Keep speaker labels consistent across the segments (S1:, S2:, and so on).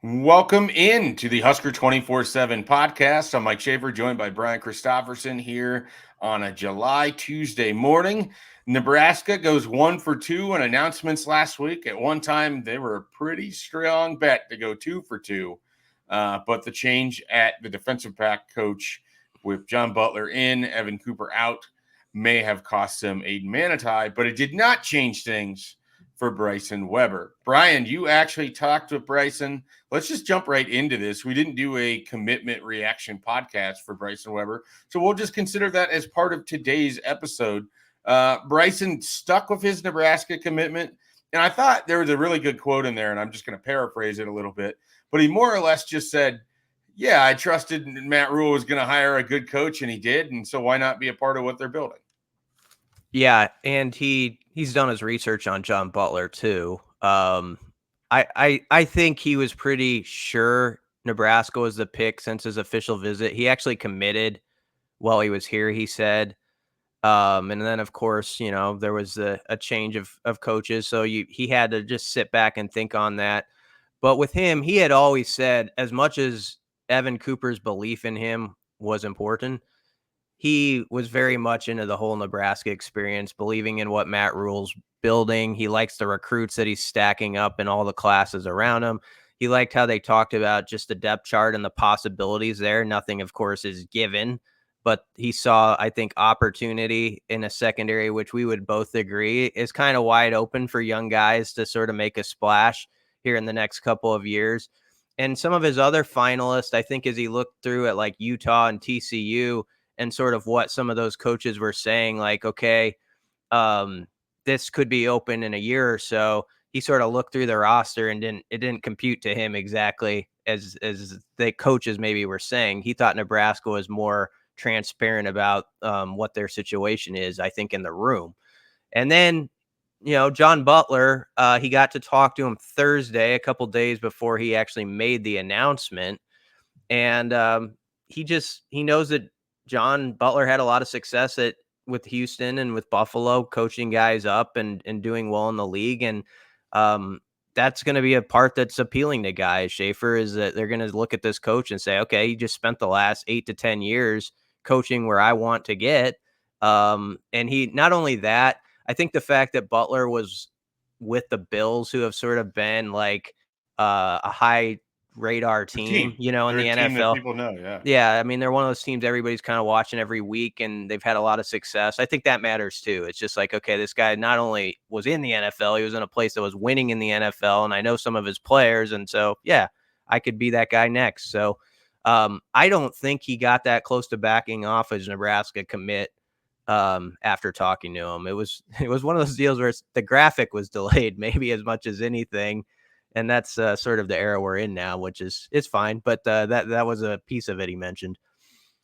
S1: Welcome in to the Husker247 Podcast. I'm Mike Schaefer, joined by Brian Christopherson here on a July Tuesday morning. Nebraska goes 1 for 2 on announcements last week. At one time, they were a pretty strong bet to go 2 for 2. But the change at the defensive back coach with John Butler in, Evan Cooper out, may have cost them Aiden Manitai, but it did not change things for Bryson Weber. Brian, you actually talked with Bryson. Let's just jump right into this. We didn't do a commitment reaction podcast for Bryson Weber, so we'll just consider that as part of today's episode. Bryson stuck with his Nebraska commitment, and I thought there was a really good quote in there, and I'm just going to paraphrase it a little bit, but he more or less just said, yeah, I trusted Matt Rhule was going to hire a good coach, and he did, and so why not be a part of what they're building?
S2: Yeah, and he's done his research on John Butler too. I think he was pretty sure Nebraska was the pick since his official visit. He actually committed while he was here, he said. And then of course, there was a change of coaches, so he had to just sit back and think on that. But with him, he had always said, as much as Evan Cooper's belief in him was important, he was very much into the whole Nebraska experience, believing in what Matt Rhule's building. He likes the recruits that he's stacking up in all the classes around him. He liked how they talked about just the depth chart and the possibilities there. Nothing, of course, is given, but he saw, I think, opportunity in a secondary, which we would both agree is kind of wide open for young guys to sort of make a splash here in the next couple of years. And some of his other finalists, I think, as he looked through at like Utah and TCU, and sort of what some of those coaches were saying, like, okay, this could be open in a year or so. He sort of looked through the roster and it didn't compute to him exactly as the coaches maybe were saying. He thought Nebraska was more transparent about what their situation is, I think, in the room. And then, John Butler, he got to talk to him Thursday, a couple days before he actually made the announcement. And he knows that John Butler had a lot of success with Houston and with Buffalo, coaching guys up and doing well in the league. And that's going to be a part that's appealing to guys. Schaefer is that they're going to look at this coach and say, okay, he just spent the last 8 to 10 years coaching where I want to get. And he, not only that, I think the fact that Butler was with the Bills, who have sort of been like a high radar team, in
S1: They're
S2: the
S1: a team that
S2: NFL.
S1: people know, yeah.
S2: Yeah, I mean, they're one of those teams everybody's kind of watching every week, and they've had a lot of success. I think that matters too. It's just like, okay, this guy not only was in the NFL, he was in a place that was winning in the NFL, and I know some of his players, and so, yeah, I could be that guy next. So I don't think he got that close to backing off his Nebraska commit after talking to him. It was one of those deals where the graphic was delayed maybe as much as anything. And that's sort of the era we're in now, which is fine. But that was a piece of it he mentioned.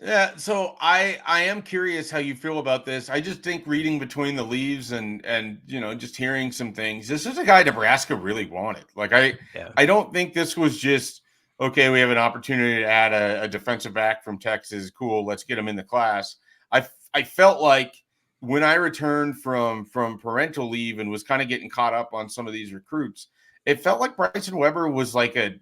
S1: Yeah, so I am curious how you feel about this. I just think reading between the leaves and just hearing some things. This is a guy Nebraska really wanted. Like I don't think this was just okay. We have an opportunity to add a defensive back from Texas. Cool, let's get him in the class. I felt like when I returned from parental leave and was kind of getting caught up on some of these recruits, it felt like Bryson Weber was like a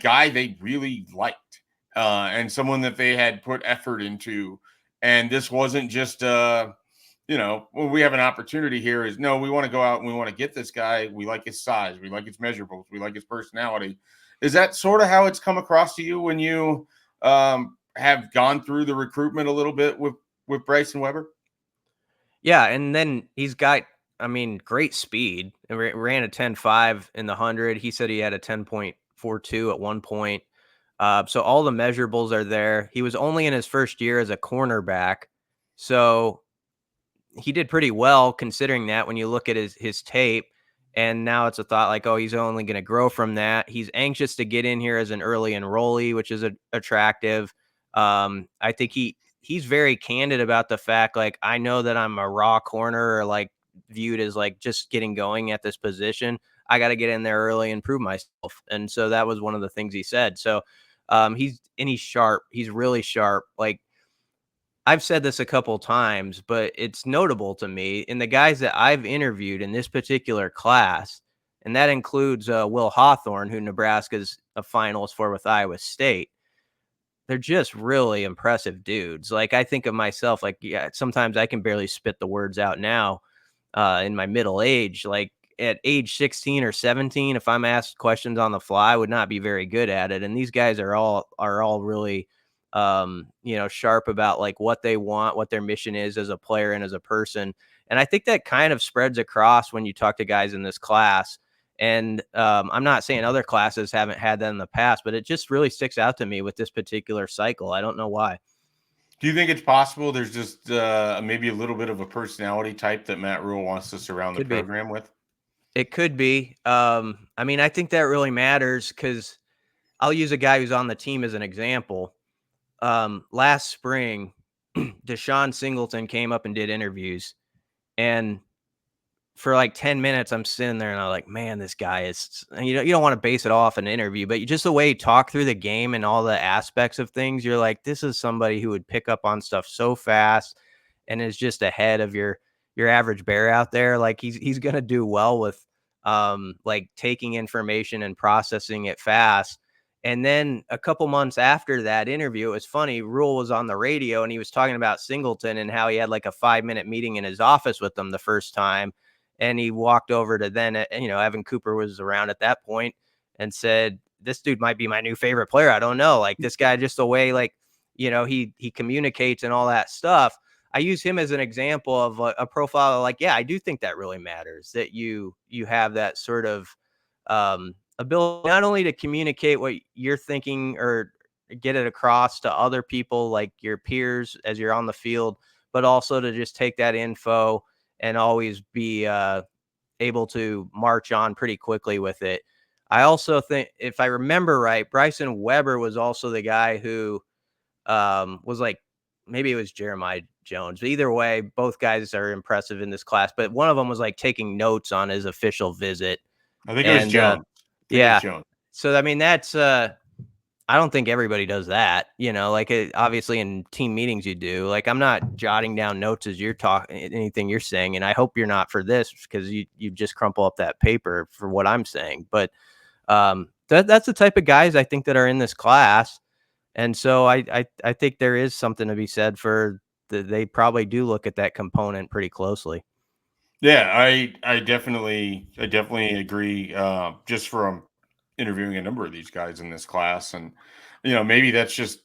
S1: guy they really liked. And someone that they had put effort into. And this wasn't just, well, we have an opportunity here is no, we want to go out and we want to get this guy. We like his size. We like his measurables. We like his personality. Is that sort of how it's come across to you when you have gone through the recruitment a little bit with Bryson Weber?
S2: Yeah, and then he's got, great speed. Ran a 10.5 in the 100. He said he had a 10.42 at one point. So all the measurables are there. He was only in his first year as a cornerback. So he did pretty well considering that when you look at his tape. And now it's a thought like, oh, he's only going to grow from that. He's anxious to get in here as an early enrollee, which is attractive. I think he's very candid about the fact, like, I know that I'm a raw corner or like viewed as like just getting going at this position. I got to get in there early and prove myself. And so that was one of the things he said. So he's sharp. He's really sharp. Like, I've said this a couple times, but it's notable to me in the guys that I've interviewed in this particular class. and that includes Will Hawthorne, who Nebraska's a finalist for with Iowa State. They're just really impressive dudes. Like, I think of myself, like, yeah, sometimes I can barely spit the words out now in my middle age. Like, at age 16 or 17, if I'm asked questions on the fly, I would not be very good at it. And these guys are all really, sharp about like what they want, what their mission is as a player and as a person. And I think that kind of spreads across when you talk to guys in this class. And I'm not saying other classes haven't had that in the past, but it just really sticks out to me with this particular cycle. I don't know why.
S1: Do you think it's possible there's just maybe a little bit of a personality type that Matt Rule wants to surround the
S2: Could be.
S1: program with?
S2: It could be. I mean, I think that really matters because I'll use a guy who's on the team as an example. Last spring, Deshaun Singleton came up and did interviews, and for like 10 minutes, I'm sitting there and I'm like, man, this guy is, you don't want to base it off an interview, but just the way he talked through the game and all the aspects of things, you're like, this is somebody who would pick up on stuff so fast and is just ahead of your average bear out there. Like he's going to do well with like taking information and processing it fast. And then a couple months after that interview, it was funny, Rule was on the radio and he was talking about Singleton and how he had like a 5-minute meeting in his office with them the first time. And he walked over to then, Evan Cooper was around at that point and said, this dude might be my new favorite player. I don't know. Like this guy, just the way, like, he communicates and all that stuff. I use him as an example of a profile. Like, yeah, I do think that really matters that you have that sort of ability, not only to communicate what you're thinking or get it across to other people, like your peers as you're on the field, but also to just take that info and always be able to march on pretty quickly with it. I also think, if I remember right, Bryson Weber was also the guy who was like, maybe it was Jeremiah Jones. But either way, both guys are impressive in this class. But one of them was like taking notes on his official visit.
S1: I think it was Jones.
S2: Yeah.
S1: Jones.
S2: So, I mean, that's I don't think everybody does that, like obviously in team meetings you do. Like I'm not jotting down notes as you're talking, anything you're saying. And I hope you're not for this because you just crumple up that paper for what I'm saying. But that's the type of guys I think that are in this class. And so I think there is something to be said for they probably do look at that component pretty closely.
S1: Yeah, I definitely agree. Just from interviewing a number of these guys in this class, and maybe that's just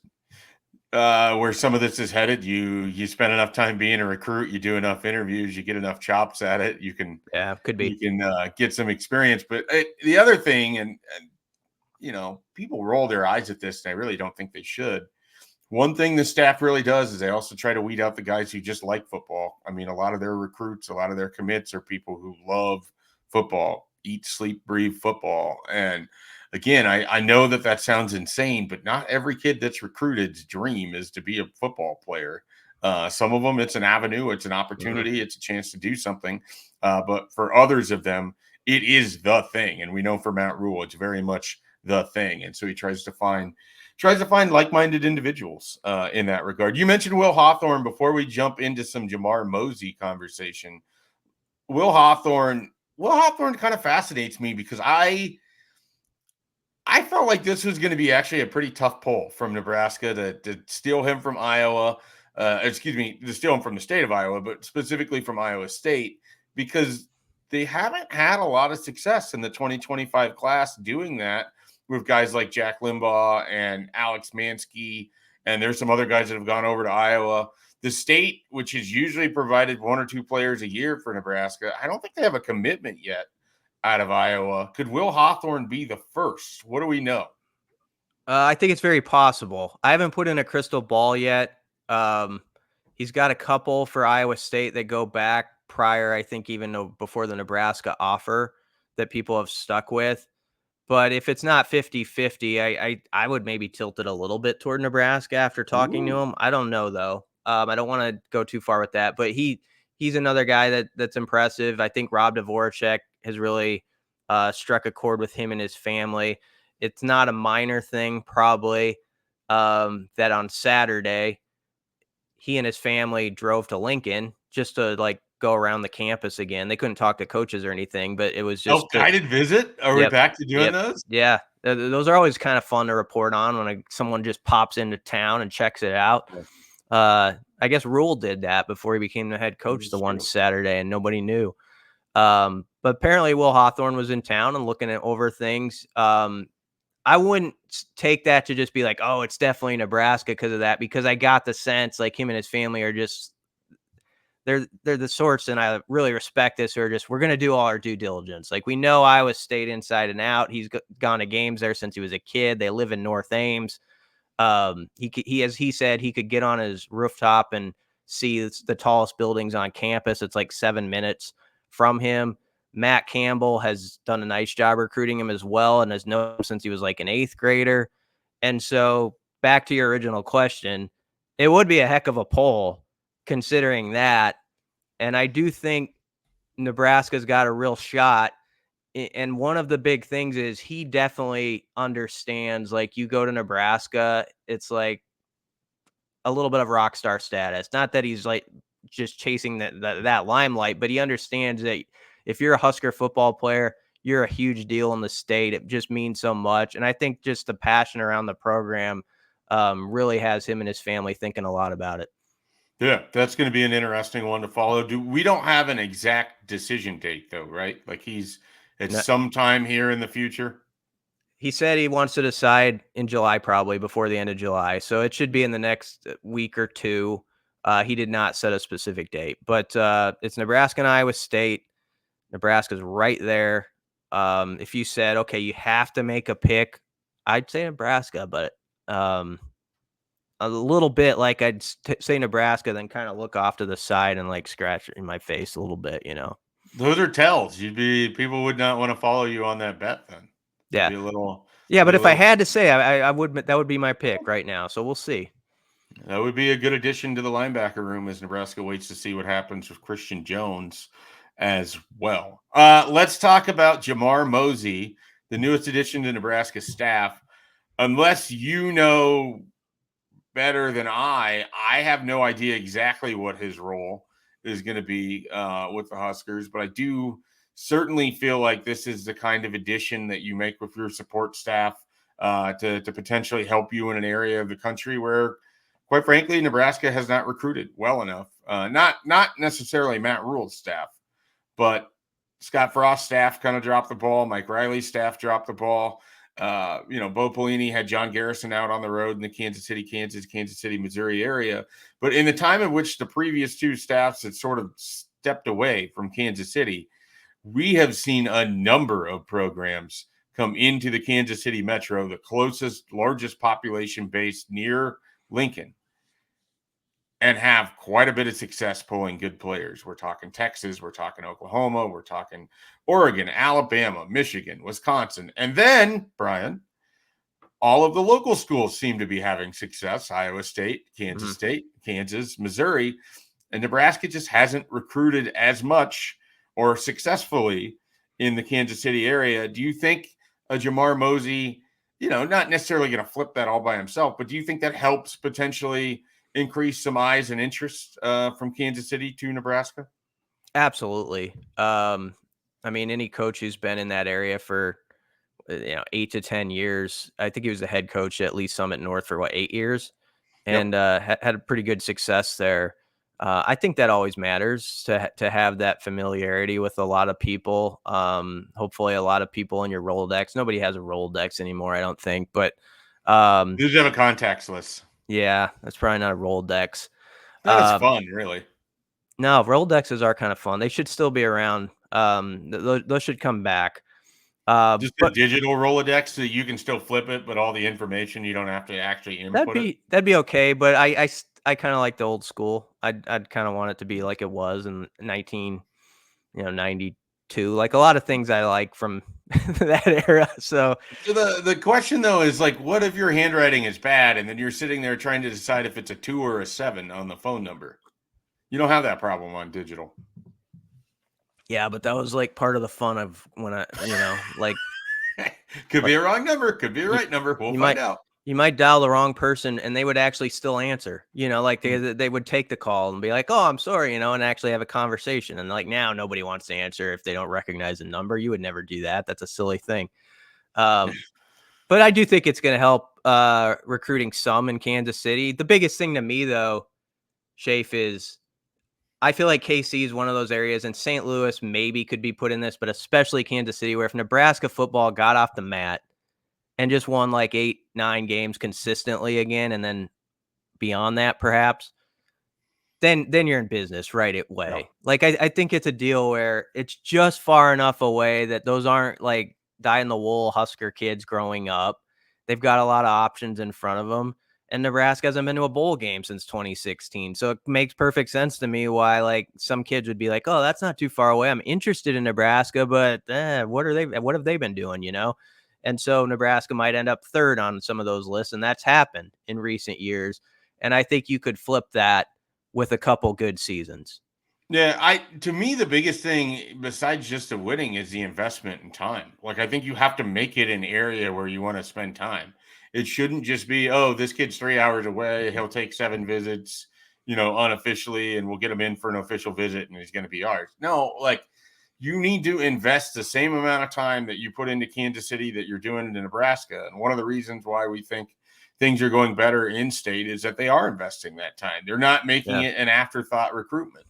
S1: where some of this is headed. You spend enough time being a recruit, you do enough interviews, you get enough chops at it. You can
S2: could be.
S1: You can get some experience. But the other thing, and people roll their eyes at this, and I really don't think they should. One thing the staff really does is they also try to weed out the guys who just like football. I mean, a lot of their recruits, a lot of their commits are people who love football, eat, sleep, breathe football. And again, I know that sounds insane, but not every kid that's recruited's dream is to be a football player. Some of them, it's an avenue, it's an opportunity, it's a chance to do something. But for others of them, it is the thing. And we know for Matt Rule, it's very much the thing. And so he tries to find like-minded individuals in that regard. You mentioned Will Hawthorne before we jump into some Jamar Mozee conversation. Will Hawthorne kind of fascinates me because I felt like this was going to be actually a pretty tough pull from Nebraska to steal him from Iowa. To steal him from the state of Iowa, but specifically from Iowa State, because they haven't had a lot of success in the 2025 class doing that with guys like Jack Limbaugh and Alex Mansky, and there's some other guys that have gone over to Iowa. The state, which has usually provided 1 or 2 players a year for Nebraska, I don't think they have a commitment yet out of Iowa. Could Will Hawthorne be the first? What do we know?
S2: I think it's very possible. I haven't put in a crystal ball yet. He's got a couple for Iowa State that go back prior, I think, even before the Nebraska offer that people have stuck with. But if it's not 50-50, I would maybe tilt it a little bit toward Nebraska after talking to him. I don't know, though. I don't want to go too far with that. But he's another guy that's impressive. I think Rob Dvorak has really struck a chord with him and his family. It's not a minor thing, probably, that on Saturday, he and his family drove to Lincoln just to, like, go around the campus again. They couldn't talk to coaches or anything, but it was just
S1: Self-guided visit? Are we back to doing those?
S2: Yeah. Those are always kind of fun to report on when someone just pops into town and checks it out. I guess Rule did that before he became the head coach the one Saturday, and nobody knew. But apparently Will Hawthorne was in town and looking over things. I wouldn't take that to just be like, oh, it's definitely Nebraska because of that, because I got the sense like him and his family are just they're the sorts, and I really respect this, who are just, we're going to do all our due diligence. Like, we know Iowa State inside and out. He's gone to games there since he was a kid. They live in North Ames. As he said, he could get on his rooftop and see the tallest buildings on campus. It's like 7 minutes from him. Matt Campbell has done a nice job recruiting him as well, and has known him since he was like an 8th grader. And so back to your original question, it would be a heck of a poll considering that. And I do think Nebraska's got a real shot. And one of the big things is he definitely understands, like, you go to Nebraska, it's like a little bit of rock star status. Not that he's like just chasing that limelight, but he understands that if you're a Husker football player, you're a huge deal in the state. It just means so much. And I think just the passion around the program really has him and his family thinking a lot about it.
S1: Yeah, that's going to be an interesting one to follow. We don't have an exact decision date though, right? Like it's sometime here in the future.
S2: He said he wants to decide in July, probably before the end of July. So it should be in the next week or two. He did not set a specific date, but it's Nebraska and Iowa State. Nebraska's right there. If you said, okay, you have to make a pick, I'd say Nebraska, but a little bit like I'd say Nebraska, then kind of look off to the side and like scratch in my face a little bit,
S1: Those are tells. People would not want to follow you on that bet then.
S2: Yeah.
S1: Be a little,
S2: but if I had to say, I would, that would be my pick right now. So we'll see.
S1: That would be a good addition to the linebacker room as Nebraska waits to see what happens with Christian Jones as well. Let's talk about Jamar Mozee, the newest addition to Nebraska staff. Unless you know better than I have no idea exactly what his role is going to be with the Huskers, but I do certainly feel like this is the kind of addition that you make with your support staff to potentially help you in an area of the country where, quite frankly, Nebraska has not recruited well enough. Not necessarily Matt Rule's staff, but Scott Frost's staff kind of dropped the ball. Mike Riley's staff dropped the ball. Bo Pelini had John Garrison out on the road in the Kansas City, Missouri area. But in the time in which the previous two staffs had sort of stepped away from Kansas City, we have seen a number of programs come into the Kansas City metro, the largest population base near Lincoln, and have quite a bit of success pulling good players. We're talking Texas, we're talking Oklahoma, we're talking Oregon, Alabama, Michigan, Wisconsin. And then, Brian, all of the local schools seem to be having success. Iowa State, Kansas State, Kansas, Missouri. And Nebraska just hasn't recruited as much or successfully in the Kansas City area. Do you think Jamar Mozee, not necessarily going to flip that all by himself, but do you think that helps potentially increase some eyes and interest from Kansas City to Nebraska?
S2: Absolutely. Any coach who's been in that area for 8 to 10 years. I think he was the head coach at Lee Summit North for 8 years, and had a pretty good success there. I think that always matters to have that familiarity with a lot of people. Hopefully a lot of people in your Rolodex. Nobody has a Rolodex anymore, I don't think, but
S1: you have a contacts list.
S2: Yeah, that's probably not a Rolodex.
S1: That's fun, really.
S2: No, Rolodexes are kind of fun. They should still be around. Those should come back.
S1: Just a digital Rolodex so you can still flip it, but all the information you don't have to actually input
S2: that'd be okay, but I kind of like the old school. I'd kind of want it to be like it was in 1992. Like a lot of things I like from that era. So
S1: the question though is like, what if your handwriting is bad and then you're sitting there trying to decide if it's a 2 or a 7 on the phone number? You don't have that problem on digital.
S2: Yeah, but that was like part of the fun of when like
S1: could be a wrong number, could be a right number. We'll find out.
S2: You might dial the wrong person and they would actually still answer, like they would take the call and be like, oh, I'm sorry, and actually have a conversation. And like now nobody wants to answer if they don't recognize the number. You would never do that. That's a silly thing. But I do think it's going to help recruiting some in Kansas City. The biggest thing to me, though, Schaefer, is I feel like KC is one of those areas, and St. Louis maybe could be put in this, but especially Kansas City, where if Nebraska football got off the mat and just won like 8-9 games consistently again, and then beyond that, perhaps, then you're in business right away.
S1: No.
S2: Like I think it's a deal where it's just far enough away that those aren't like die-in-the-wool Husker kids growing up. They've got a lot of options in front of them, and Nebraska hasn't been to a bowl game since 2016. So it makes perfect sense to me why like some kids would be like, oh, that's not too far away. I'm interested in Nebraska, but what have they been doing, And so Nebraska might end up third on some of those lists, and that's happened in recent years. And I think you could flip that with a couple good seasons.
S1: Yeah, to me, the biggest thing besides just the winning is the investment in time. Like, I think you have to make it an area where you want to spend time. It shouldn't just be, oh, this kid's 3 hours away. He'll take 7 visits, unofficially, and we'll get him in for an official visit and he's going to be ours. No, like, you need to invest the same amount of time that you put into Kansas City that you're doing into Nebraska. And one of the reasons why we think things are going better in state is that they are investing that time. They're not making it an afterthought recruitment.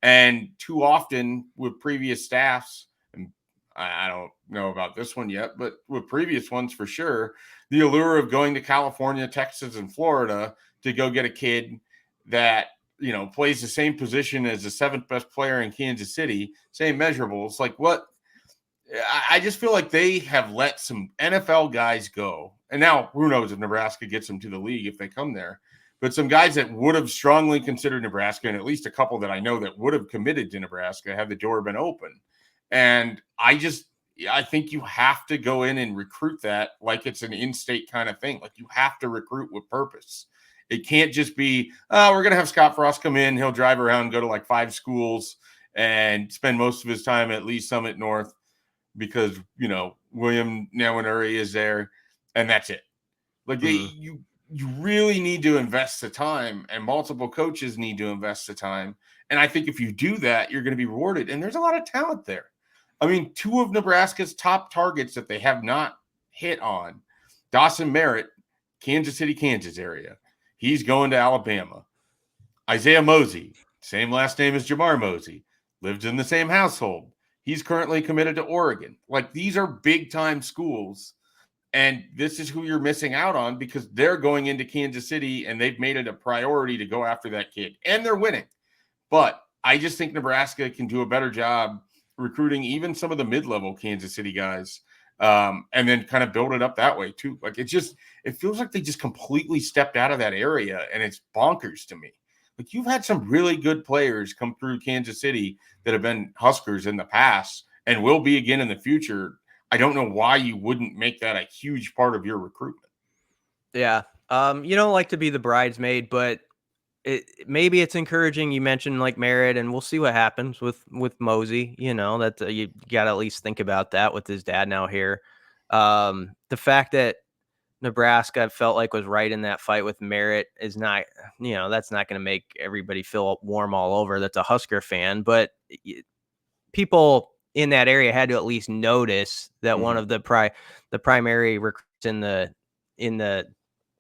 S1: And too often with previous staffs, and I don't know about this one yet, but with previous ones for sure, the allure of going to California, Texas, and Florida to go get a kid that, plays the same position as the 7th best player in Kansas City, same measurables. Like what? I just feel like they have let some NFL guys go. And now who knows if Nebraska gets them to the league if they come there. But some guys that would have strongly considered Nebraska, and at least a couple that I know that would have committed to Nebraska, had the door been open. And I think you have to go in and recruit that like it's an in-state kind of thing. Like you have to recruit with purpose. It can't just be, we're going to have Scott Frost come in. He'll drive around, go to like 5 schools and spend most of his time at Lee Summit North because, William Nwaneri is there and that's it. Like you really need to invest the time, and multiple coaches need to invest the time. And I think if you do that, you're going to be rewarded. And there's a lot of talent there. I mean, 2 of Nebraska's top targets that they have not hit on, Dawson Merritt, Kansas City, Kansas area. He's going to Alabama. Isaiah Mozee, same last name as Jamar Mozee, lives in the same household. He's currently committed to Oregon. Like these are big time schools. And this is who you're missing out on because they're going into Kansas City and they've made it a priority to go after that kid. And they're winning. But I just think Nebraska can do a better job recruiting even some of the mid-level Kansas City guys and then kind of build it up that way too. Like it feels like they just completely stepped out of that area and it's bonkers to me. Like you've had some really good players come through Kansas City that have been Huskers in the past and will be again in the future. I don't know why you wouldn't make that a huge part of your recruitment.
S2: Yeah. You don't like to be the bridesmaid, but maybe it's encouraging. You mentioned like Merritt, and we'll see what happens with Mozee. That you got to at least think about that with his dad now here. The fact that Nebraska felt like was right in that fight with Merritt is not, that's not going to make everybody feel warm all over. That's a Husker fan, but people in that area had to at least notice that one of the primary recruits in the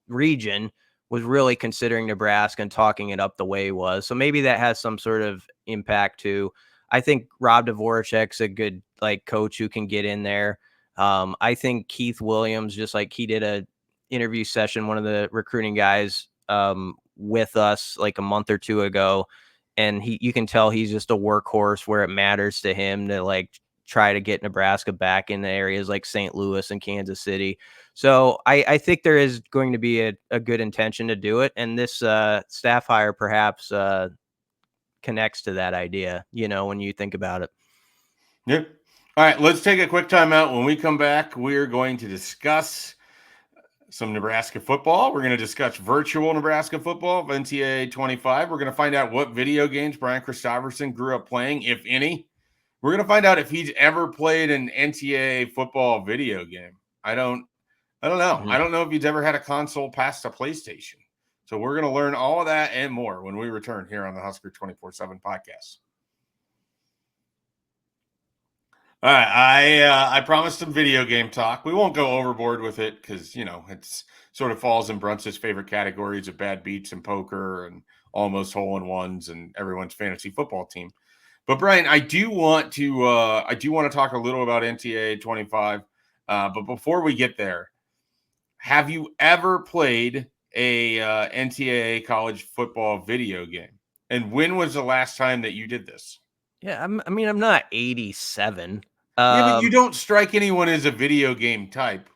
S2: region was really considering Nebraska and talking it up the way he was. So maybe that has some sort of impact too. I think Rob Dvorak's a good coach who can get in there. I think Keith Williams, just like he did a interview session, one of the recruiting guys with us like a month or 2 ago. And you can tell he's just a workhorse where it matters to him to try to get Nebraska back in the areas like St. Louis and Kansas City. So I think there is going to be a good intention to do it. And this staff hire perhaps connects to that idea, when you think about it.
S1: Yep. All right, let's take a quick timeout. When we come back, we're going to discuss some Nebraska football. We're going to discuss virtual Nebraska football of NCAA 25. We're going to find out what video games Brian Christopherson grew up playing, if any. We're going to find out if he's ever played an NCAA football video game. I don't I don't know.
S2: Mhm.
S1: I don't know if you've ever had a console past a PlayStation. So we're going to learn all of that and more when we return here on the Husker247 podcast. All right, I promised some video game talk. We won't go overboard with it because it's sort of falls in Brunt's favorite categories of bad beats and poker and almost hole in ones and everyone's fantasy football team. But Brian, I do want to talk a little about NCAA 25. But before we get there, have you ever played a NCAA college football video game? And when was the last time that you did this?
S2: Yeah, I'm not 87.
S1: Yeah, but you don't strike anyone as a video game type.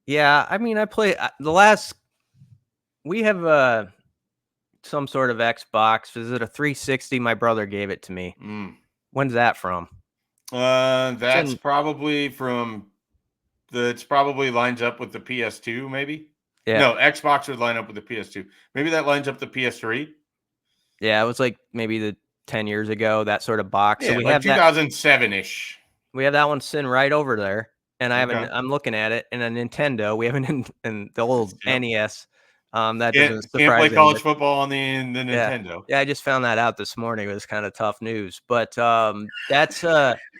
S2: Yeah, I play we have some sort of Xbox. Is it a 360? My brother gave it to me. When's that from?
S1: That's probably from it's probably lines up with the PS2, maybe.
S2: Yeah.
S1: No, Xbox would line up with the PS2. Maybe that lines up the PS3.
S2: Yeah, it was like maybe the 10 years ago, that sort of box.
S1: Yeah,
S2: So we
S1: like
S2: have
S1: 2007-ish.
S2: We have that one sitting right over there, and I'm looking at it in a Nintendo. We have it in the old NES. That doesn't surprise
S1: can't play
S2: me.
S1: college football on the Nintendo.
S2: Yeah, I just found that out this morning. It was kind of tough news, but that's the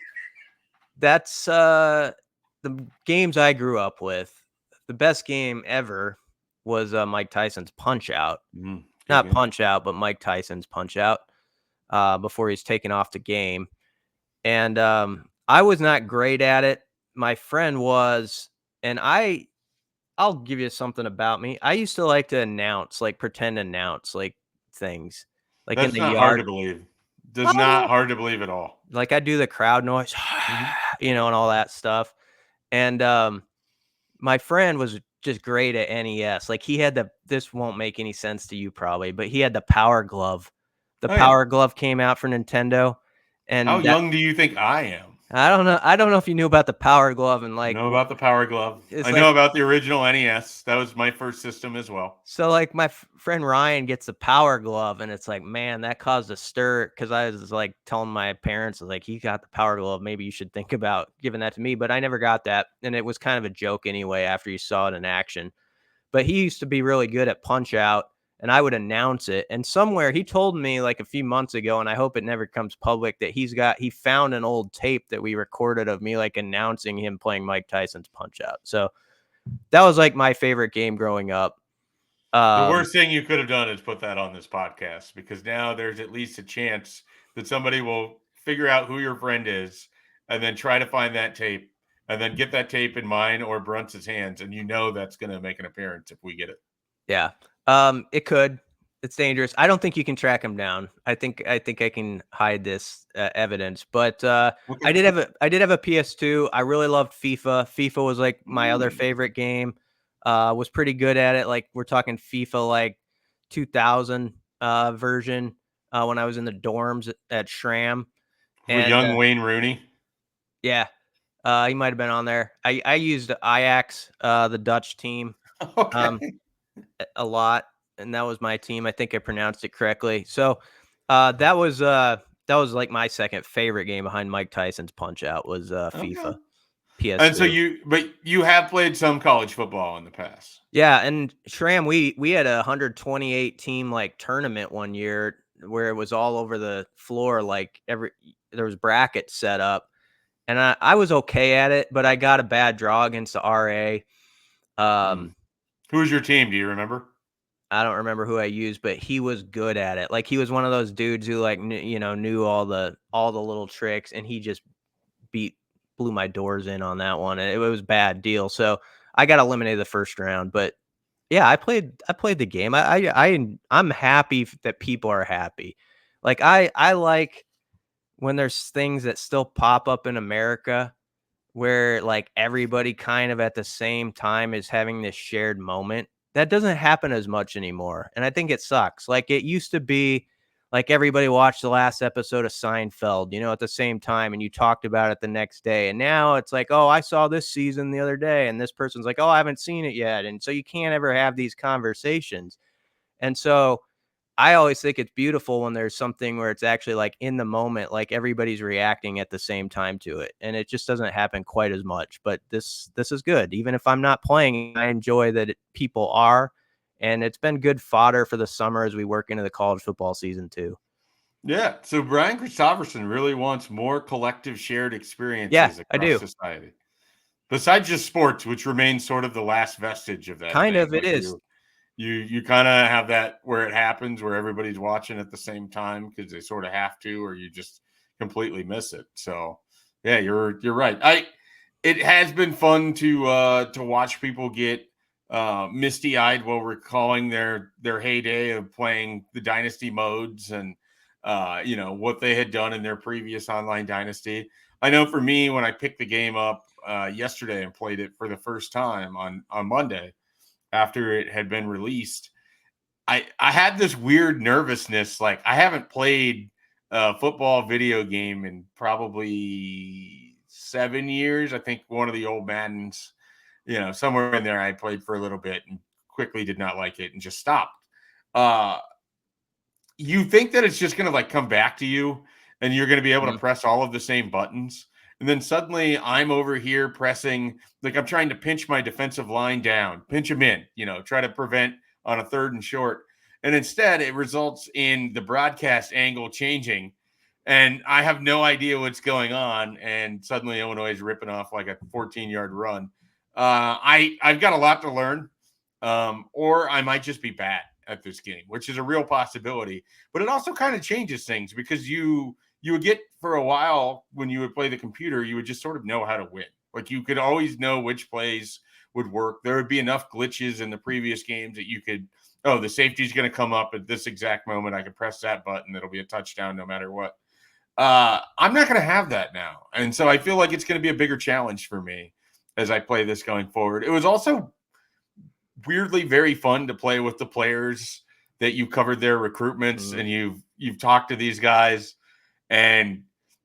S2: games I grew up with. The best game ever was Mike Tyson's Punch Out. Not Punch Out, but Mike Tyson's Punch Out before he's taken off the game. And I was not great at it. My friend was, and I'll give you something about me. I used to like to announce, like pretend announce, like things, like
S1: That's
S2: in the
S1: not
S2: yard.
S1: Hard to believe. Not hard to believe at all.
S2: Like I do the crowd noise, and all that stuff. And my friend was just great at NES. Like he had this won't make any sense to you probably, but he had the Power Glove. The Power Glove came out for Nintendo. And
S1: how young do you think I am?
S2: I don't know. I don't know if you knew about the Power Glove and like.
S1: I know about the Power Glove. I know about the original NES. That was my first system as well.
S2: So like my friend Ryan gets the Power Glove, and it's like, man, that caused a stir because I was like telling my parents, like, he got the Power Glove. Maybe you should think about giving that to me. But I never got that, and it was kind of a joke anyway after you saw it in action. But he used to be really good at Punch Out. And I would announce it. And somewhere he told me like a few months ago, and I hope it never comes public, that he found an old tape that we recorded of me like announcing him playing Mike Tyson's Punch Out. So that was like my favorite game growing up.
S1: The worst thing you could have done is put that on this podcast, because now there's at least a chance that somebody will figure out who your friend is and then try to find that tape and then get that tape in mine or Brunt's hands. And that's going to make an appearance if we get it.
S2: Yeah. It could. It's dangerous. I don't think you can track him down. I think I can hide this evidence. But I did have a PS2. I really loved FIFA. FIFA was like my other favorite game. Was pretty good at it. Like we're talking FIFA like 2000 version when I was in the dorms at Schramm.
S1: And young Wayne Rooney.
S2: Yeah. He might have been on there. I used Ajax, the Dutch team.
S1: Okay.
S2: A lot, and that was my team. I think I pronounced it correctly. So that was like my second favorite game behind Mike Tyson's Punch Out was FIFA. PS2.
S1: And so you have played some college football in the past.
S2: Yeah, and Schramm, we had a 128 team like tournament one year where it was all over the floor. Like there was brackets set up, and I was okay at it, but I got a bad draw against the RA.
S1: Who was your team? Do you remember?
S2: I don't remember who I used, but he was good at it. Like he was one of those dudes who like knew all the little tricks, and he just blew my doors in on that one. And it was a bad deal. So I got eliminated the first round. But yeah, I played the game. I'm happy that people are happy. Like I like when there's things that still pop up in America where like everybody kind of at the same time is having this shared moment. That doesn't happen as much anymore. And I think it sucks. Like it used to be like everybody watched the last episode of Seinfeld, at the same time, and you talked about it the next day. And now it's like, oh, I saw this season the other day. And this person's like, oh, I haven't seen it yet. And so you can't ever have these conversations. And so I always think it's beautiful when there's something where it's actually like in the moment, like everybody's reacting at the same time to it. And it just doesn't happen quite as much, but this is good. Even if I'm not playing, I enjoy that people are, and it's been good fodder for the summer as we work into the college football season too.
S1: Yeah. So Brian Christopherson really wants more collective shared
S2: Yeah,
S1: experiences
S2: I
S1: across
S2: do.
S1: society. Besides just sports, which remains sort of the last vestige of that
S2: Kind
S1: thing.
S2: of it
S1: Like
S2: is.
S1: you kind of have that where it happens, where everybody's watching at the same time because they sort of have to, or you just completely miss it. So yeah, you're right. It has been fun to watch people get misty eyed while recalling their heyday of playing the Dynasty modes and what they had done in their previous online Dynasty. I know for me, when I picked the game up yesterday and played it for the first time on Monday after it had been released, I had this weird nervousness. Like, I haven't played a football video game in probably 7 years. I think one of the old Maddens, somewhere in there, I played for a little bit and quickly did not like it and just stopped. Uh, you think that it's just going to like come back to you and you're going to be able to press all of the same buttons. And then suddenly I'm over here pressing, like I'm trying to pinch my defensive line down, pinch them in, try to prevent on a 3rd and short. And instead it results in the broadcast angle changing and I have no idea what's going on. And suddenly Illinois is ripping off like a 14-yard run. I've got a lot to learn, or I might just be bad at this game, which is a real possibility. But it also kind of changes things because you would get, for a while when you would play the computer, you would just sort of know how to win. Like you could always know which plays would work. There would be enough glitches in the previous games that you could, the safety's going to come up at this exact moment. I can press that button. It'll be a touchdown no matter what. I'm not going to have that now. And so I feel like it's going to be a bigger challenge for me as I play this going forward. It was also weirdly very fun to play with the players that you covered their recruitments and you've talked to these guys and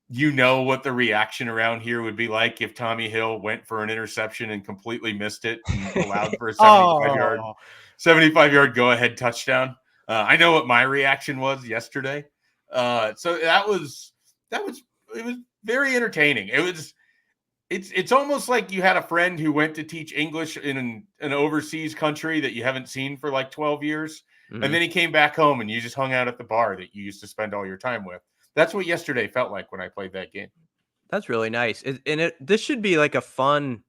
S1: what the reaction around here would be like if Tommy Hill went for an interception and completely missed it and allowed for a 75-yard go-ahead touchdown. I know what my reaction was yesterday. So it was very entertaining. It's almost like you had a friend who went to teach English in an overseas country that you haven't seen for like 12 years. And then he came back home and you just hung out at the bar that you used to spend all your time with. That's what yesterday felt like when I played that game.
S2: That's really nice. This should be like a fun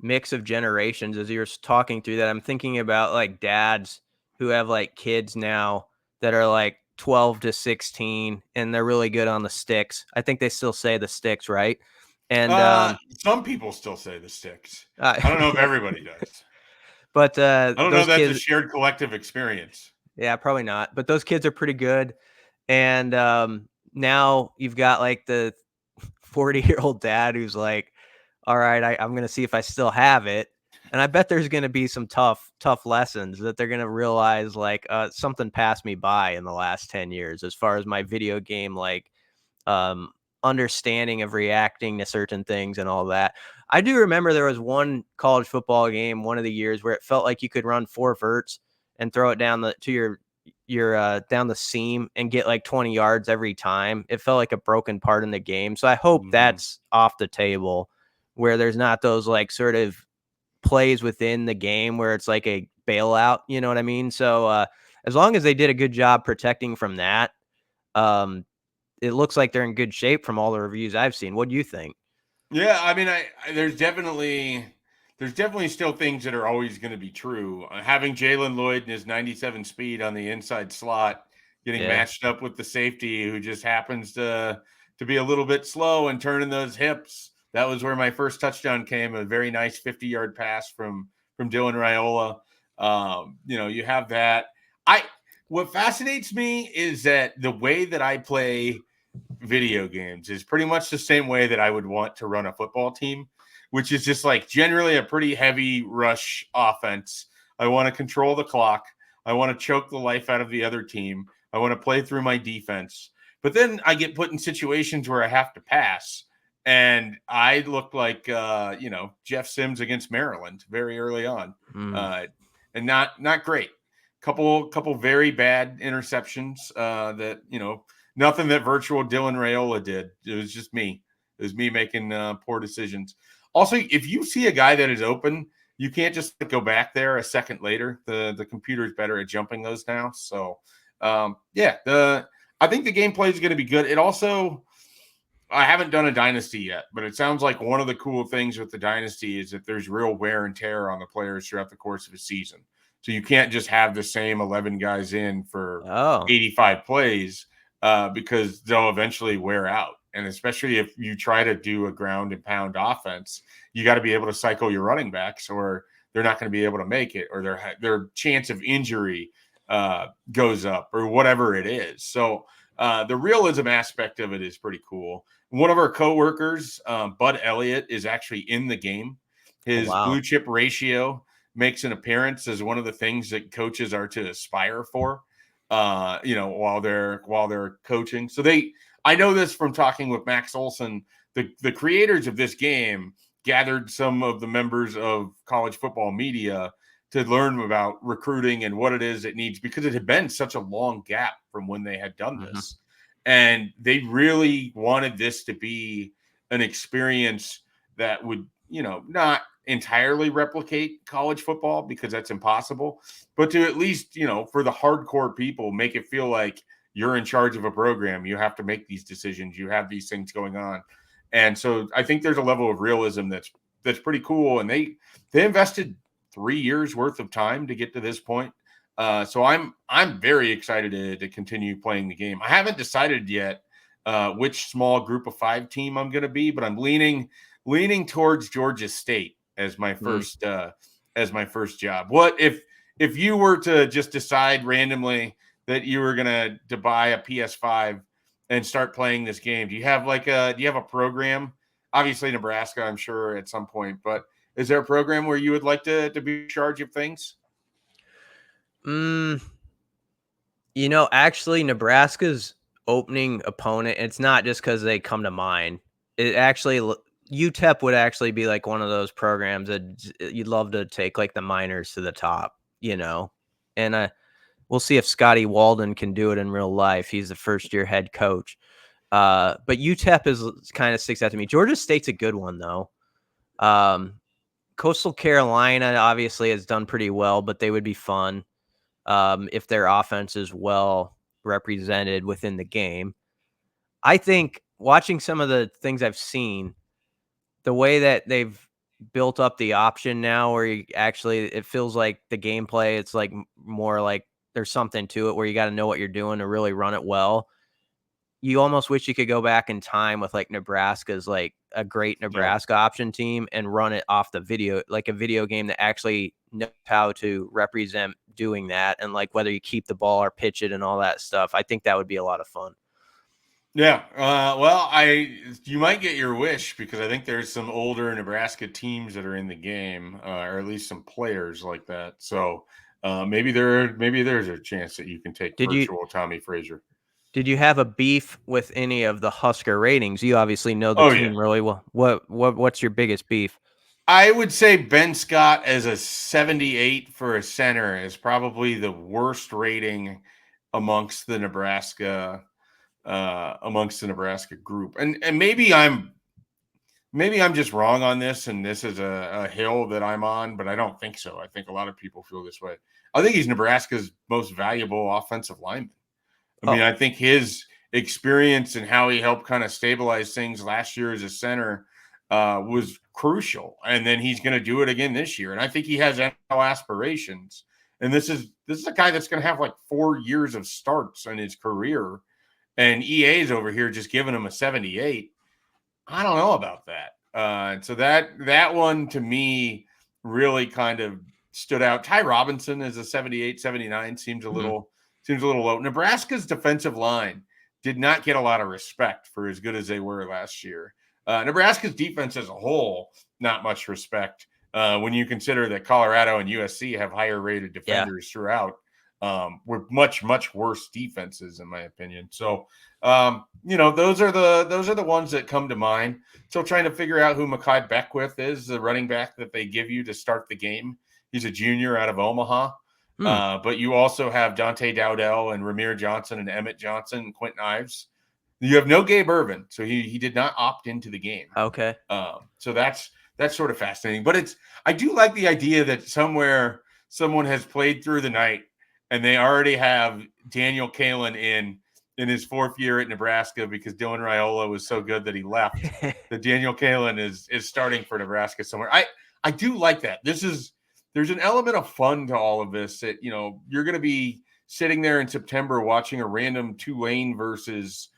S2: mix of generations. As you're talking through that, I'm thinking about like dads who have like kids now that are like 12 to 16 and they're really good on the sticks. I think they still say the sticks, right? And
S1: some people still say the sticks. I don't know if everybody does.
S2: But
S1: I don't know if that's a shared collective experience.
S2: Yeah, probably not. But those kids are pretty good. And now you've got like the 40-year-old dad who's like, all right, I'm going to see if I still have it. And I bet there's going to be some tough lessons that they're going to realize like something passed me by in the last 10 years as far as my video game, like understanding of reacting to certain things and all that. I do remember there was one college football game, one of the years where it felt like you could run 4 verts and throw it down to your down the seam and get like 20 yards every time. It felt like a broken part in the game. So I hope that's off the table, where there's not those like sort of plays within the game where it's like a bailout, you know what I mean? So as long as they did a good job protecting from that, it looks like they're in good shape from all the reviews I've seen. What do you think?
S1: Yeah, I mean, there's definitely still things that are always going to be true. Having Jalen Lloyd and his 97 speed on the inside slot, getting matched up with the safety who just happens to be a little bit slow and turning those hips. That was where my first touchdown came, a very nice 50-yard pass from Dylan Raiola. You have that. What fascinates me is that the way that I play video games is pretty much the same way that I would want to run a football team, which is just like generally a pretty heavy rush offense. I want to control the clock. I want to choke the life out of the other team. I want to play through my defense. But then I get put in situations where I have to pass. And I look like, Jeff Sims against Maryland very early on. And not great. couple very bad interceptions that, nothing that virtual Dylan Raiola did. It was just me. It was me making poor decisions. Also, if you see a guy that is open, you can't just go back there a second later. The computer is better at jumping those now. So, I think the gameplay is going to be good. It also, I haven't done a Dynasty yet, but it sounds like one of the cool things with the Dynasty is that there's real wear and tear on the players throughout the course of a season. So you can't just have the same 11 guys in for 85 plays because they'll eventually wear out. And especially if you try to do a ground and pound offense, you got to be able to cycle your running backs or they're not going to be able to make it, or their chance of injury goes up or whatever it is. So the realism aspect of it is pretty cool. One of our coworkers, Bud Elliott, is actually in the game. His blue chip ratio makes an appearance as one of the things that coaches are to aspire for, while they're coaching. So I know this from talking with Max Olson. The creators of this game gathered some of the members of college football media to learn about recruiting and what it is it needs, because it had been such a long gap from when they had done this. And they really wanted this to be an experience that would, not entirely replicate college football, because that's impossible, but to at least, for the hardcore people, make it feel like you're in charge of a program. You have to make these decisions. You have these things going on. And so I think there's a level of realism that's pretty cool. And they invested 3 years worth of time to get to this point. So I'm very excited to continue playing the game. I haven't decided yet which small group of 5 team I'm going to be, but I'm leaning towards Georgia State as my first job. What if you were to just decide randomly that you were going to buy a PS5 and start playing this game? Do you have a program? Obviously Nebraska, I'm sure at some point, but is there a program where you would like to be in charge of things?
S2: Actually, Nebraska's opening opponent, it's not just because they come to mind. It actually, UTEP would actually be like one of those programs that you'd love to take like the minors to the top, and we'll see if Scotty Walden can do it in real life. He's the first-year head coach. But UTEP is kind of sticks out to me. Georgia State's a good one, though. Coastal Carolina obviously has done pretty well, but they would be fun if their offense is well represented within the game. I think watching some of the things I've seen, the way that they've built up the option now, where it feels like the gameplay, it's like more like there's something to it where you got to know what you're doing to really run it well. You almost wish you could go back in time with like Nebraska's like a great Nebraska option team and run it off the video, like a video game that actually knows how to represent doing that. And like whether you keep the ball or pitch it and all that stuff. I think that would be a lot of fun.
S1: Yeah. You might get your wish, because I think there's some older Nebraska teams that are in the game, or at least some players like that. So maybe there's a chance that you can take virtual Tommy Frazier.
S2: Did you have a beef with any of the Husker ratings? You obviously know the team really well. What's your biggest beef?
S1: I would say Ben Scott as a 78 for a center is probably the worst rating amongst the Nebraska group. And maybe I'm just wrong on this, and this is a hill that I'm on, but I don't think so. I think a lot of people feel this way. I think he's Nebraska's most valuable offensive lineman. I mean, I think his experience and how he helped kind of stabilize things last year as a center was crucial. And then he's going to do it again this year. And I think he has NFL aspirations. And this is a guy that's going to have like 4 years of starts in his career. And EA's over here just giving him a 78. I don't know about that. And so that one to me really kind of stood out. Ty Robinson is a 78, 79, seems a little low. Nebraska's defensive line did not get a lot of respect for as good as they were last year. Nebraska's defense as a whole, not much respect when you consider that Colorado and USC have higher rated defenders throughout, with much, much worse defenses, in my opinion. So, those are the ones that come to mind. Still trying to figure out who Mekhi Beckwith is, the running back that they give you to start the game. He's a junior out of Omaha. But you also have Dante Dowdell and Ramir Johnson and Emmett Johnson and Quentin Ives. You have no Gabe Ervin, so he did not opt into the game.
S2: Okay.
S1: So that's sort of fascinating. But I do like the idea that somewhere someone has played through the night and they already have Daniel Kalen in his 4th year at Nebraska because Dylan Raiola was so good that he left. That Daniel Kalen is starting for Nebraska somewhere. I do like that. There's an element of fun to all of this that, you're going to be sitting there in September watching a random Tulane versus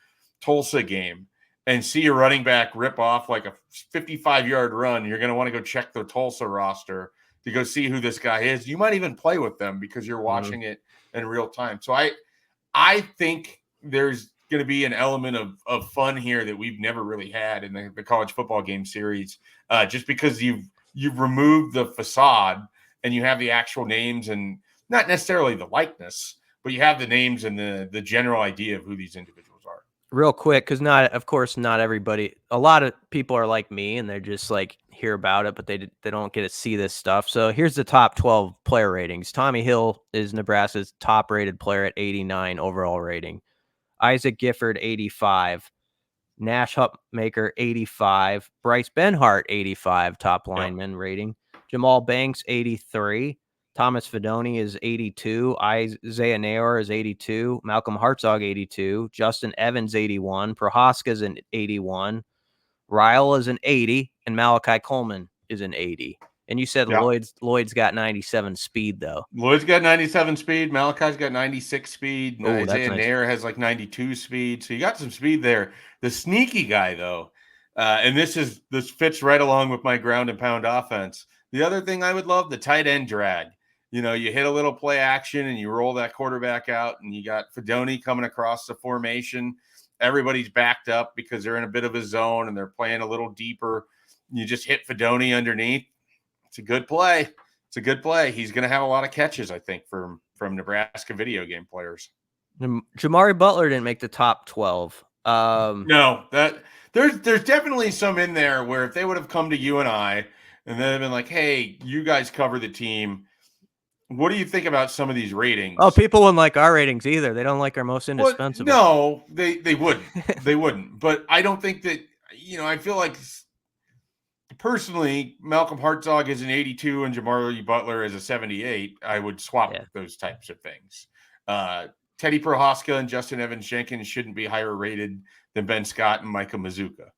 S1: Tulsa game and see a running back rip off like a 55-yard run. You're going to want to go check the Tulsa roster to go see who this guy is. You might even play with them because you're watching it in real time. So I think there's going to be an element of fun here that we've never really had in the college football game series, just because you've removed the facade and you have the actual names and not necessarily the likeness, but you have the names and the general idea of who these individuals are.
S2: Real quick, because not everybody, a lot of people are like me and they're just like hear about it, but they don't get to see this stuff. So here's the top 12 player ratings. Tommy Hill is Nebraska's top rated player at 89 overall rating. Isaac Gifford, 85. Nash Hupmaker, 85. Bryce Benhart, 85, top lineman rating. Jamal Banks, 83. Thomas Fedoni is 82. Isaiah Nayor is 82. Malcolm Hartzog, 82. Justin Evans, 81. Prohaska's an 81. Ryle is an 80. And Malachi Coleman is an 80. And you said Lloyd's got 97 speed, though.
S1: Lloyd's got 97 speed. Malachi's got 96 speed. Isaiah Nair has like 92 speed. So you got some speed there. The sneaky guy, though, and this fits right along with my ground and pound offense. The other thing I would love, the tight end drag. You hit a little play action and you roll that quarterback out, and you got Fedoni coming across the formation. Everybody's backed up because they're in a bit of a zone and they're playing a little deeper. You just hit Fedoni underneath. It's a good play. He's going to have a lot of catches, I think, from Nebraska video game players.
S2: Jamari Butler didn't make the top 12.
S1: No, that there's definitely some in there where if they would have come to you and I and they'd have been like, hey, you guys cover the team. What do you think about some of these ratings?
S2: Oh, people wouldn't like our ratings either. They don't like our most indispensable.
S1: Well, no, they wouldn't. They wouldn't. But I don't think that, I feel like personally, Malcolm Hartzog is an 82 and Jamari Butler is a 78. I would swap those types of things. Teddy Prohaska and Justin Evans Jenkins shouldn't be higher rated than Ben Scott and Micah Mazuka.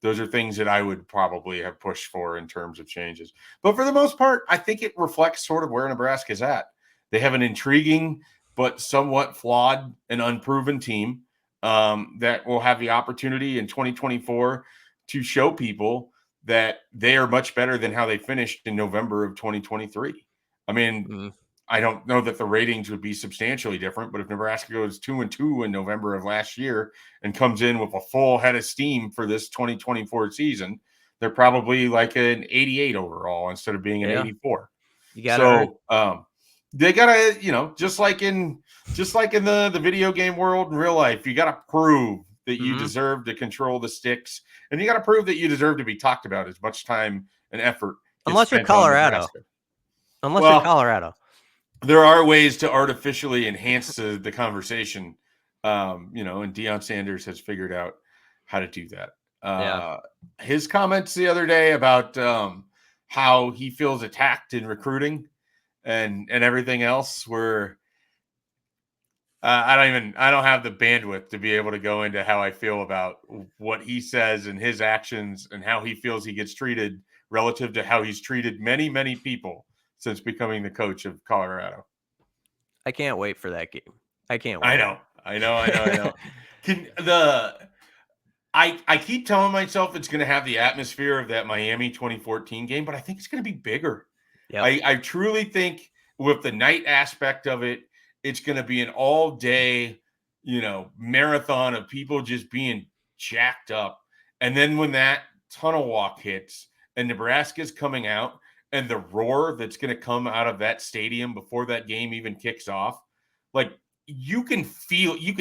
S1: Those are things that I would probably have pushed for in terms of changes. But for the most part, I think it reflects sort of where Nebraska is at. They have an intriguing but somewhat flawed and unproven team that will have the opportunity in 2024 to show people that they are much better than how they finished in November of 2023. I mean, I don't know that the ratings would be substantially different, but if Nebraska goes 2-2 in November of last year and comes in with a full head of steam for this 2024 season, they're probably like an 88 overall instead of being an 84. They gotta, just like in the video game world in real life, you gotta prove that you deserve to control the sticks, and you got to prove that you deserve to be talked about as much time and effort.
S2: Unless you're Colorado. You're Colorado.
S1: There are ways to artificially enhance the conversation, and Deion Sanders has figured out how to do that. His comments the other day about how he feels attacked in recruiting and everything else were I don't have the bandwidth to be able to go into how I feel about what he says and his actions and how he feels he gets treated relative to how he's treated many, many people since becoming the coach of Colorado.
S2: I can't wait for that game. I can't wait.
S1: I know. I keep telling myself it's going to have the atmosphere of that Miami 2014 game, but I think it's going to be bigger. Yep. I truly think with the night aspect of it, it's going to be an all-day, marathon of people just being jacked up. And then when that tunnel walk hits and Nebraska's coming out and the roar that's going to come out of that stadium before that game even kicks off, like you can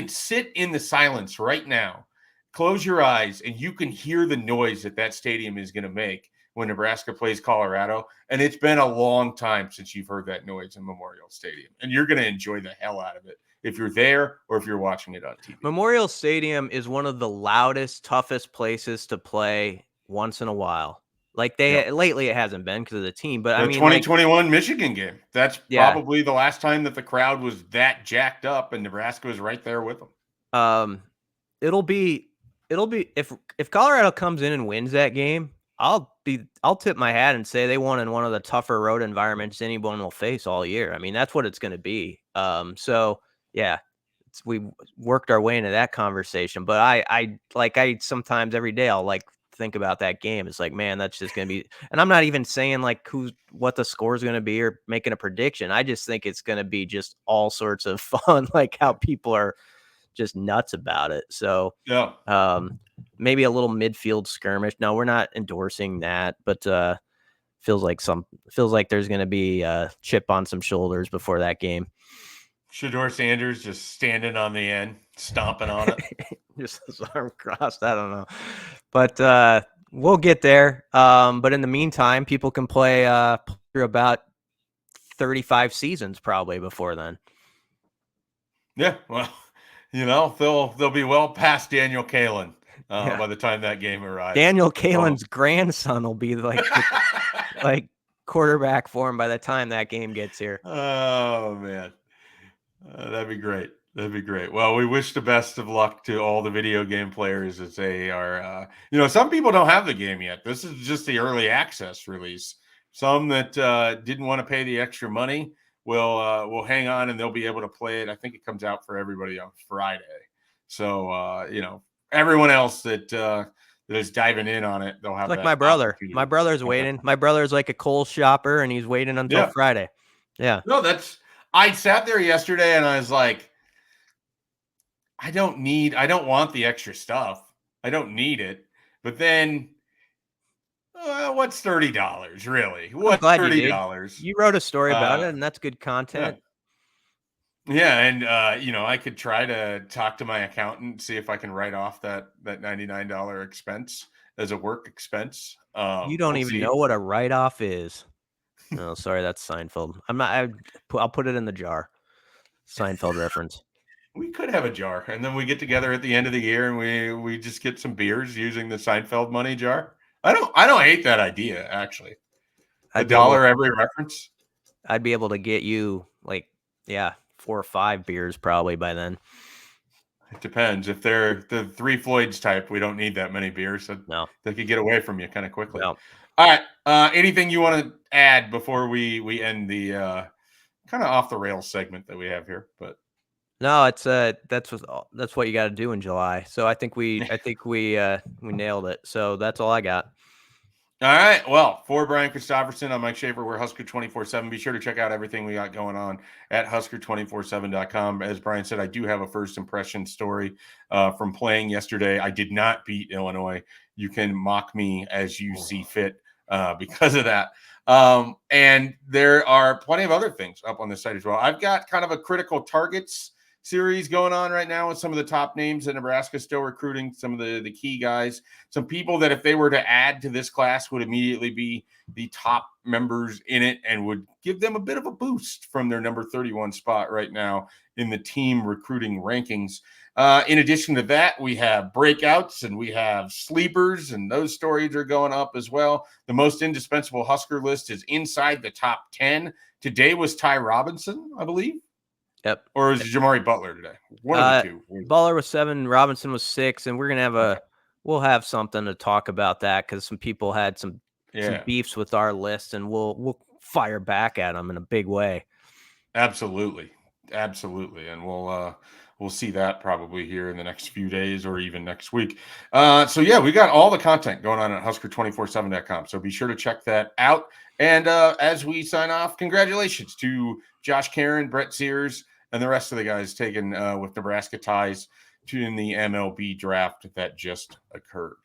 S1: sit in the silence right now, close your eyes, and you can hear the noise that stadium is going to make when Nebraska plays Colorado. And it's been a long time since you've heard that noise in Memorial Stadium. And you're going to enjoy the hell out of it if you're there or if you're watching it on TV.
S2: Memorial Stadium is one of the loudest, toughest places to play once in a while. Like lately it hasn't been because of the team, but
S1: the
S2: I mean
S1: 2021 Michigan game. That's probably the last time that the crowd was that jacked up and Nebraska was right there with them.
S2: It'll be if Colorado comes in and wins that game, I'll tip my hat and say they won in one of the tougher road environments anyone will face all year. I mean, that's what it's going to be. So yeah, we worked our way into that conversation, but I sometimes every day I'll think about that game. It's like, man, that's just going to be, and I'm not even saying what the score is going to be or making a prediction. I just think it's going to be just all sorts of fun, like how people are just nuts about it. So maybe a little midfield skirmish. No, we're not endorsing that, but feels like there's going to be a chip on some shoulders before that game.
S1: Shedeur Sanders just standing on the end, stomping on it.
S2: Just his arm crossed. I don't know. But we'll get there. But in the meantime, people can play through about 35 seasons probably before then.
S1: Yeah, well, they'll be well past Daniel Kalen by the time that game arrives.
S2: Daniel Kalen's grandson will be like quarterback for him by the time that game gets here.
S1: Oh, man. That'd be great. That'd be great. Well, we wish the best of luck to all the video game players as they are, some people don't have the game yet. This is just the early access release. Some that didn't want to pay the extra money will hang on and they'll be able to play it. I think it comes out for everybody on Friday. So, everyone else that is diving in on it, they'll have
S2: like my brother. My brother's waiting. My brother's like a Kohl's shopper and he's waiting until Friday. Yeah.
S1: No, I sat there yesterday and I was like, I don't want the extra stuff. I don't need it. But then, what's $30 really? What's $30?
S2: You wrote a story about it, and that's good content.
S1: Yeah, and I could try to talk to my accountant, see if I can write off that $99 expense as a work expense.
S2: You don't even know what a write-off is. No, sorry, that's Seinfeld. I'll put it in the jar. Seinfeld reference.
S1: We could have a jar, and then we get together at the end of the year, and we just get some beers using the Seinfeld money jar. I don't hate that idea, actually. $1 every reference.
S2: I'd be able to get you 4 or 5 beers probably by then.
S1: It depends. If they're the Three Floyds type, we don't need that many beers. So they could get away from you kind of quickly.
S2: No.
S1: All right. Anything you want to add before we end the kind of off the rails segment that we have here? But
S2: no, it's that's what you got to do in July. So I think we nailed it. So that's all I got.
S1: All right. Well, for Brian Christopherson, I'm Mike Schaefer. We're Husker247. Be sure to check out everything we got going on at Husker247.com. As Brian said, I do have a first impression story from playing yesterday. I did not beat Illinois. You can mock me as you see fit because of that. And there are plenty of other things up on the site as well. I've got kind of a critical targets series going on right now with some of the top names that Nebraska is still recruiting, some of the key guys, some people that if they were to add to this class would immediately be the top members in it and would give them a bit of a boost from their number 31 spot right now in the team recruiting rankings. In addition to that, we have breakouts and we have sleepers, and those stories are going up as well. The most indispensable Husker list is inside the top 10. Today was Ty Robinson, I believe.
S2: Yep.
S1: Or is it Jamari Butler today? One of the two.
S2: Butler was 7, Robinson was 6, and we're gonna we'll have something to talk about that because some people had some beefs with our list, and we'll fire back at them in a big way.
S1: Absolutely, and we'll see that probably here in the next few days or even next week. So yeah, we got all the content going on at Husker247.com. So be sure to check that out. And as we sign off, congratulations to Josh Karen, Brett Sears, and the rest of the guys taken with Nebraska ties in the MLB draft that just occurred.